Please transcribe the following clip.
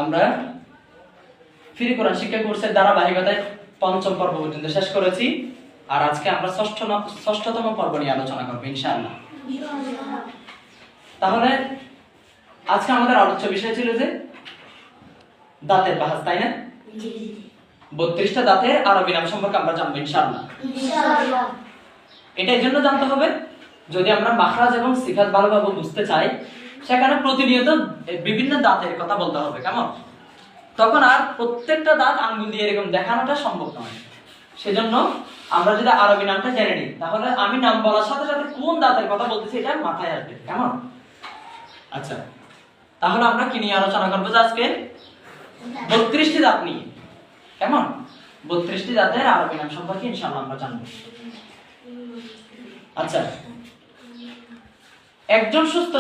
আমরা ফ্রি কোরআন শিক্ষা কোর্সের ধারাবাহিকতায় ৫ম পর্ব পর্যন্ত শেষ করেছি। আর আজকে আমরা ষষ্ঠতম পর্ব নিয়ে আলোচনা করবো ইনশাআল্লাহ। তাহলে আজকে আমাদের আলোচ্য বিষয় ছিল যে দাঁতের বাহাস, তাই না? ৩২টা দাঁতের আরবি নাম সম্পর্কে আমরা জানবো ইনশাআল্লাহ। এটা এই জন্য জানতে হবে, যদি আমরা মাখরাজ এবং সিফাত ভালোভাবে বুঝতে চাই, সেখানে প্রতিনিয়ত বিভিন্ন দাঁতের কথা বলতে হবে, কেমন? তখন আর প্রত্যেকটা দাঁত আঙ্গুল দিয়ে এরকম দেখানোটা সম্ভব নয়। সেজন্য আমরা যদি আরবি নামটা জেনে নিই, তাহলে আমি নাম বলার সাথে সাথে কোন দাঁতের কথা বলতেছি এটা মাথায় আসবে, কেমন? আচ্ছা, তাহলে আমরা কি নিয়ে আলোচনা করবো আজকে? ৩২টি দাঁত নিয়ে, কেমন? ৩২টি দাঁতের আরবি নাম সম্পর্কে ইনশাআল্লাহ আমরা জানবো। আচ্ছা, একজন সুস্থ